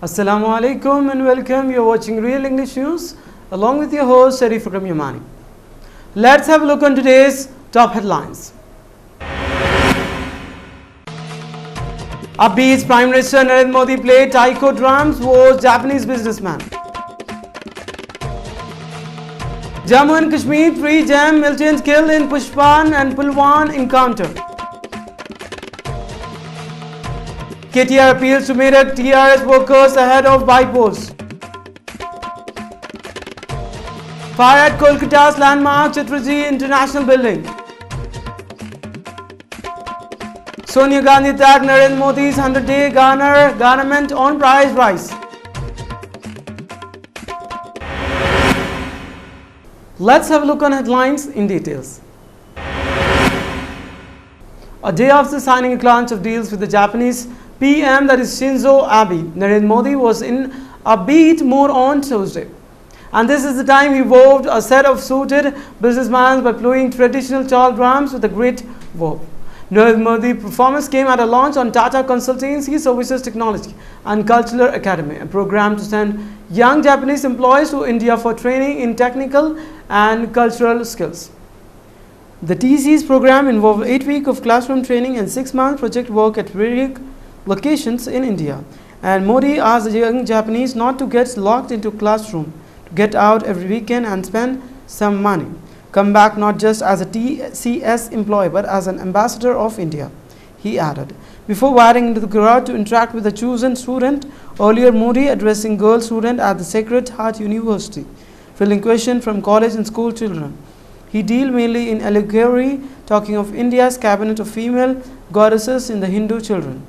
Assalamu alaikum and welcome. You're watching Real English News along with your host Sharif Akram Yamani. Let's have a look on today's top headlines. Upbeat Prime Minister Narendra Modi played taiko drums for Japanese businessman. Jammu and Kashmir 3 JAM militants killed in Pushpan and Pulwan encounter. KTR appeals to Medak TRS workers ahead of bypass. Fire at Kolkata's landmark Chhatrapati International Building. Sonia Gandhi attacked Narendra Modi's 100-day government on price rise. Let's have a look on headlines in details. A day after signing a tranche of deals with the Japanese PM, that is Shinzo Abe, Narendra Modi was in a upbeat mood on Tuesday. And this is the time he wowed a set of suited businessmen by playing traditional chal drums with a great verve. Narendra Modi's performance came at a launch on Tata Consultancy Services Technology and Cultural Academy, a program to send young Japanese employees to India for training in technical and cultural skills. The TC's program involved 8 weeks of classroom training and 6-month project work at various locations in India. And Modi asked the young Japanese not to get locked into classroom, to get out every weekend and spend some money. Come back not just as a TCS employee but as an ambassador of India, he added. Before wading into the crowd to interact with a chosen student, earlier Modi addressing girl student at the Sacred Heart University, filling questions from college and school children. He dealt mainly in allegory, talking of India's cabinet of female goddesses in the Hindu children.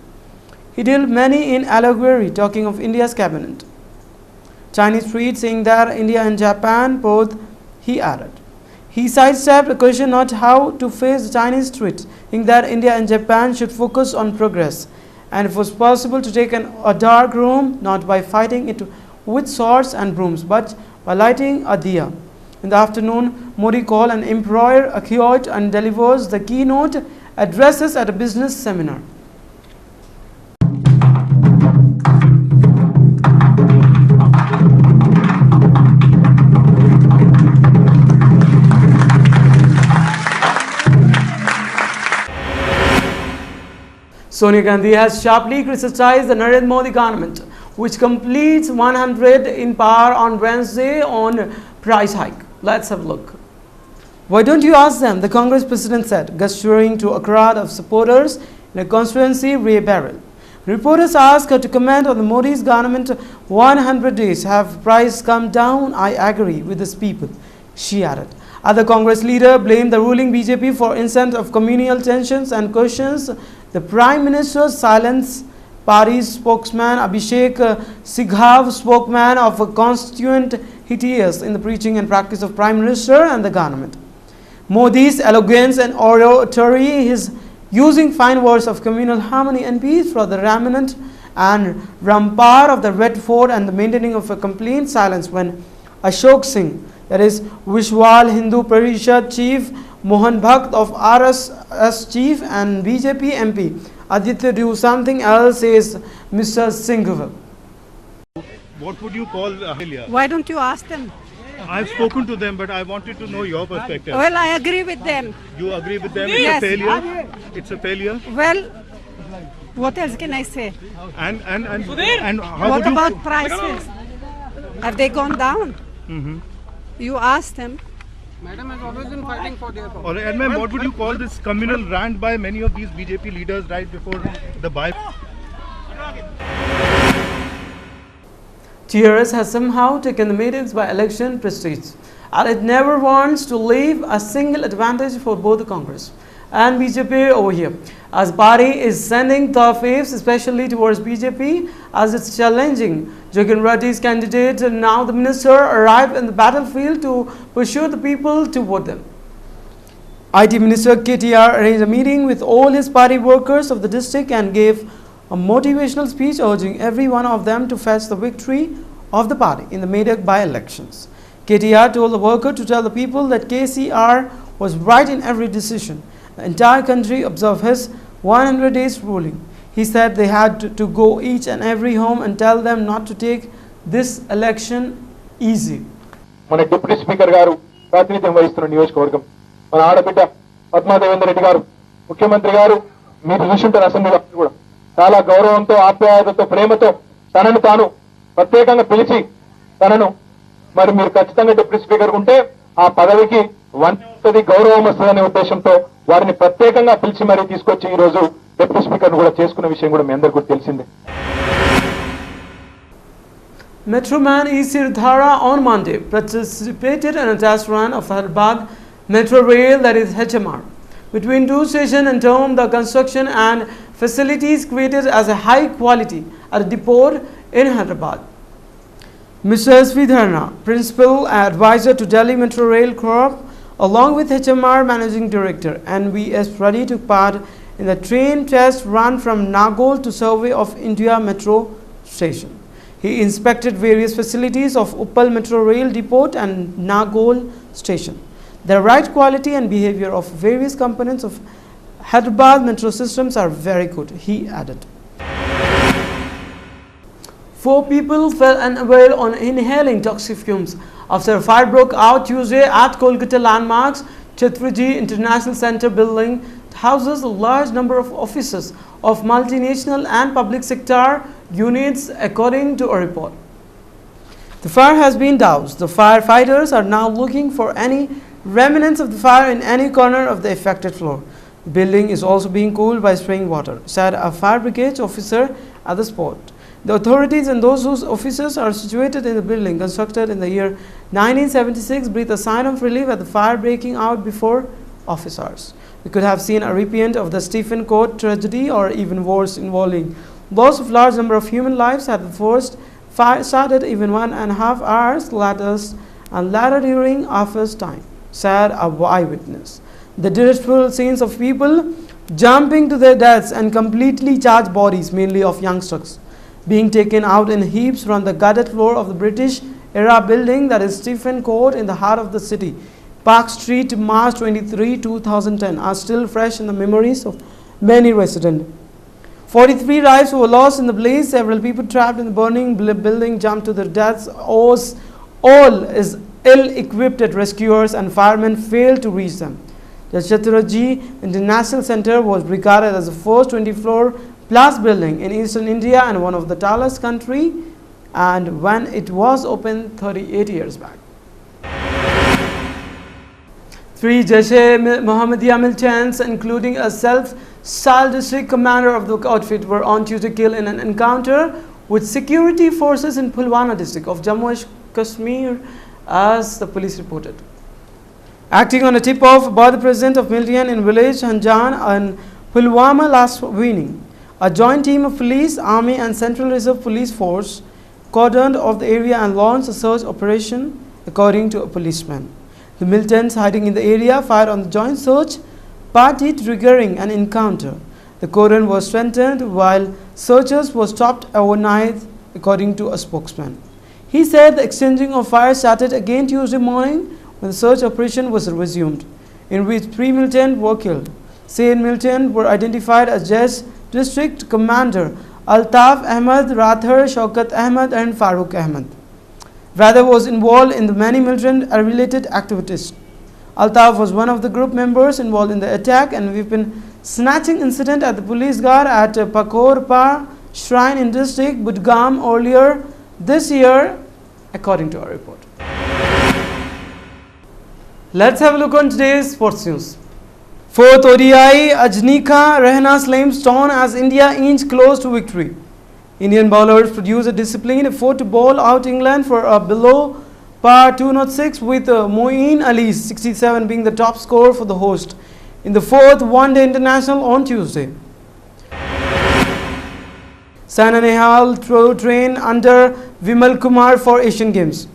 He dealt many in allegory, talking of India's cabinet. Chinese tweet saying that India and Japan both, he added. He sidestepped a question not how to face the Chinese tweet, saying that India and Japan should focus on progress, and if it was possible to take a dark room, not by fighting it with swords and brooms, but by lighting a diya. In the afternoon, Modi called an employer a keynote and delivers the keynote addresses at a business seminar. Sonia Gandhi has sharply criticized the Narendra Modi government, which completes 100 in power on Wednesday on price hike. Let's have a look. Why don't you ask them? The Congress president said, gesturing to a crowd of supporters in a constituency reapparel. Reporters asked her to comment on the Modi's government 100 days. Have prices come down? I agree with these people, she added. Other Congress leader blamed the ruling BJP for incident of communal tensions and questions the Prime Minister's silence. Party's spokesman Abhishek Sighav, spokesman of a constituent HTS in the preaching and practice of Prime Minister and the government. Modi's eloquence and oratory, his using fine words of communal harmony and peace for the remnant and rampart of the Red Fort, and the maintaining of a complete silence when Ashok Singh, that is Vishwal Hindu Parishad chief, Mohan Bhakt of RSS chief, and BJP MP Aditya do something else, says Mr. Singhvi. What would you call failure? Why don't you ask them? I've spoken to them, but I wanted to know your perspective. Well, I agree with them. You agree with them? Yes. It's a failure? It's a failure? Well, what else can I say? And how What would you... about prices? Have they gone down? You ask them. Madam has always been fighting for their cause. All right, and ma'am, what would you call this communal rant by many of these BJP leaders right before the bypass? TRS has somehow taken the meetings by election prestige, and it never wants to leave a single advantage for both the Congress and BJP over here, as party is sending the faves especially towards BJP as it's challenging Jagan Reddy's candidate. Now the minister arrived in the battlefield to pursue the people to vote them. IT Minister KTR arranged a meeting with all his party workers of the district and gave a motivational speech urging every one of them to fetch the victory of the party in the Medak by-elections. KTR told the worker to tell the people that KCR was right in every decision. The entire country observed his 100 days ruling. He said they had to go each and every home and tell them not to take this election easy. మన deputy speaker గారు ప్రాతినిధ్యం వహిస్తున్న నియోజకవర్గం, మన ఆడబిడ్డ పద్మాదేవేందర్ రెడ్డి గారు, ముఖ్యమంత్రి గారు, మీరు చూసుంటారు అసెంబ్లీలో కూడా చాలా గౌరవంతో, ఆప్యాయతతో, ప్రేమతో తనను తాను ప్రత్యేకంగా పిలిచి తనను మరి మీరు ఖచ్చితంగా డిప్యూటీ స్పీకర్ ఉంటే ఆ పదవికి వంతది గౌరవం వస్తుందనే ఉద్దేశంతో వారిని ప్రత్యేకంగా పిలిచి మరీ తీసుకొచ్చి ఈ రోజు డిప్యూటీ స్పీకర్ కూడా చేసుకున్న విషయం కూడా మీ అందరికీ కూడా తెలిసిందే. Metroman E. Sirdhara on Monday participated in a test run of Hyderabad Metro Rail, that is HMR, between two stations, and termed the construction and facilities created as a high quality at a depot in Hyderabad. Mr. Sridharna, Principal Advisor to Delhi Metro Rail Corp, along with HMR Managing Director, and NVS Reddy, took part in the train test run from Nagol to Survey of India Metro Station. He inspected various facilities of Uppal Metro Rail Depot and Nagol Station. The right quality and behavior of various components of Hyderabad metro systems are very good, he added. 4 people fell unaware on inhaling toxic fumes after a fire broke out Tuesday at Kolkata landmarks Chhatraji International Center building. Houses a large number of offices of multinational and public sector units, according to a report. The fire has been doused. The firefighters are now looking for any remnants of the fire in any corner of the affected floor. The building is also being cooled by spraying water, said a fire brigade officer at the spot. The authorities and those whose offices are situated in the building constructed in the year 1976 breathe a sign of relief at the fire breaking out before office hours. We could have seen a repeat of the Stephen Court tragedy, or even worse, involving loss of large number of human lives at the first fire started even 1.5 hours later and later during office time, said a eyewitness. The dreadful scenes of people jumping to their deaths and completely charged bodies, mainly of youngsters, being taken out in heaps from the gutted floor of the British era building, that is Stephen Court, in the heart of the city, Park Street, March 23, 2010, are still fresh in the memories of many residents. 43 lives were lost in the blaze. Several people trapped in the burning building jumped to their deaths. All is ill-equipped rescuers and firemen failed to reach them. The Chhatraji International Center was regarded as the first 20-floor plus building in eastern India and one of the tallest country, and when it was opened 38 years back. 3 Jaish-e-Mohammadiyya militants, including a self-styled district commander of the outfit, were on Tuesday killed in an encounter with security forces in Pulwama district of Jammu and Kashmir, as the police reported. Acting on a tip-off by the president of militant in village Hanjan and Pulwama last evening, a joint team of police, army and Central Reserve Police Force cordoned off the area and launched a search operation, according to a policeman. The militants hiding in the area fired on the joint search party, triggering an encounter. The cordon was strengthened while searchers were stopped overnight, according to a spokesman. He said the exchanging of fire started again Tuesday morning when the search operation was resumed, in which 3 militants were killed. Same militants were identified as Jaish District Commander Altaf Ahmed, Rathar, Shaukat Ahmed and Farooq Ahmed. Rather was involved in the many militant-related activities. Altaf was one of the group members involved in the attack and weapon snatching incident at the police guard at Pakorpa Shrine in district Budgam earlier this year, according to a report. Let's have a look on today's sports news. 4th ODI, Ajnika Rahana slams Stone as India inch close to victory. Indian bowlers produced a disciplined effort to bowl out England for a below par 206, with Moeen Ali 67 being the top scorer for the host in the 4th one-day international on Tuesday. Saina Nehwal trained under Vimal Kumar for Asian Games.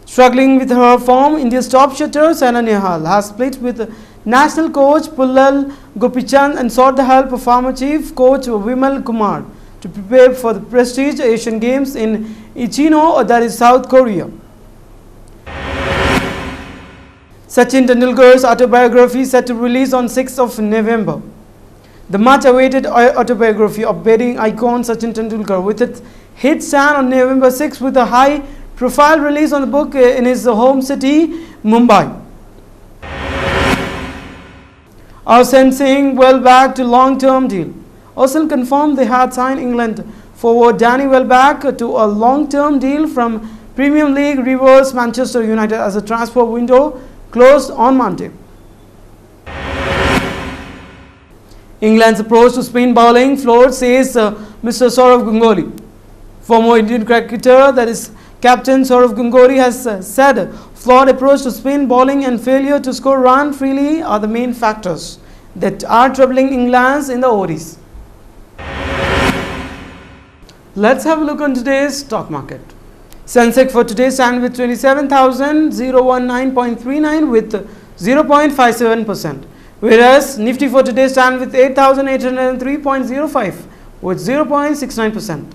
Struggling with her form, India's top shooter Saina Nehwal has split with national coach Pullal Gopichand and sought the help of former chief coach Vimal Kumar to prepare for the prestigious Asian Games in Ichino, that is South Korea. Sachin Tendulkar's autobiography is set to release on 6th of November. The much awaited autobiography of betting icon Sachin Tendulkar, with its hit stand on November 6 with a high profile release on the book in his home city, Mumbai. Arsene Singh Welbeck to long-term deal. Arsenal confirmed they had signed England forward Danny Welbeck to a long-term deal from Premier League rivals Manchester United as the transfer window closed on Monday. England's approach to spin bowling floored, says Mr. Sourav Ganguly. Former Indian cricketer, that is Captain Sourav Ganguly, has said flawed approach to spin bowling and failure to score runs freely are the main factors that are troubling England in the ODIs. Let's have a look on today's stock market. Sensex for today stand with 27,019.39 with 0.57%. Whereas Nifty for today stand with 8,803.05 with 0.69%.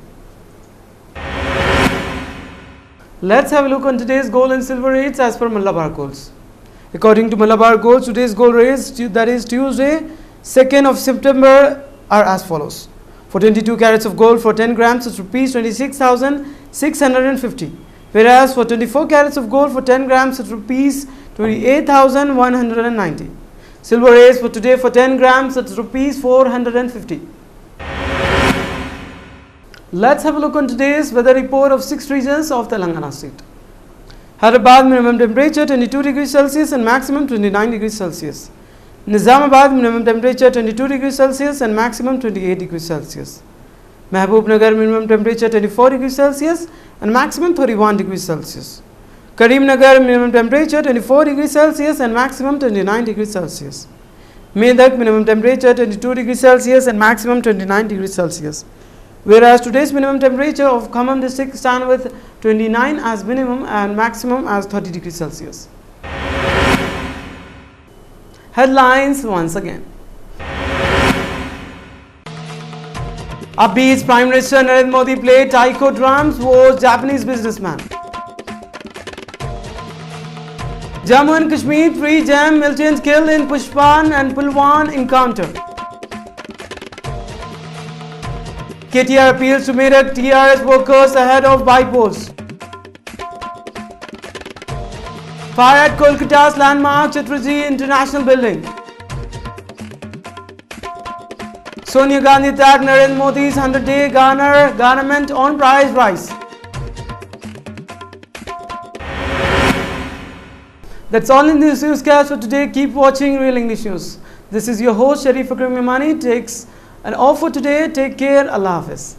Let's have a look on today's gold and silver rates as per Malabar Golds. According to Malabar Golds, today's gold rates, that is Tuesday, 2nd of September, are as follows. For 22 carats of gold for 10 grams, it's rupees 26,650. Whereas for 24 carats of gold for 10 grams, it's rupees 28,190. Silver rates for today for 10 grams, it's rupees 450. Let's have a look on today's weather report of 6 regions of Telangana state. Hyderabad minimum temperature 22 degrees Celsius and maximum 29 degrees Celsius. Nizamabad minimum temperature 22 degrees Celsius and maximum 28 degrees Celsius. Mahbubnagar minimum temperature 24 degrees Celsius and maximum 31 degrees Celsius. Karimnagar minimum temperature 24 degrees Celsius and maximum 29 degrees Celsius. Medak minimum temperature 22 degrees Celsius and maximum 29 degrees Celsius. Whereas today's minimum temperature of Khammam district stand with 29 as minimum and maximum as 30 degrees Celsius. Headlines once again. Upbeat Prime Minister Narendra Modi played taiko drums, was Japanese businessman. Jammu and Kashmir, 3 JAM militants killed in Pushpan and Pulwan encounter. KTR appeals to Medak TRS workers ahead of bypolls. Fire at Kolkata's landmark Chhatrapati International Building. Sonia Gandhi attacked Narendra Modi's 100-day government on price rise. That's all in this newscast for today. Keep watching Real English News. This is your host Sharif Akram Imani. Takes an off for today. Take care. Allah Hafiz.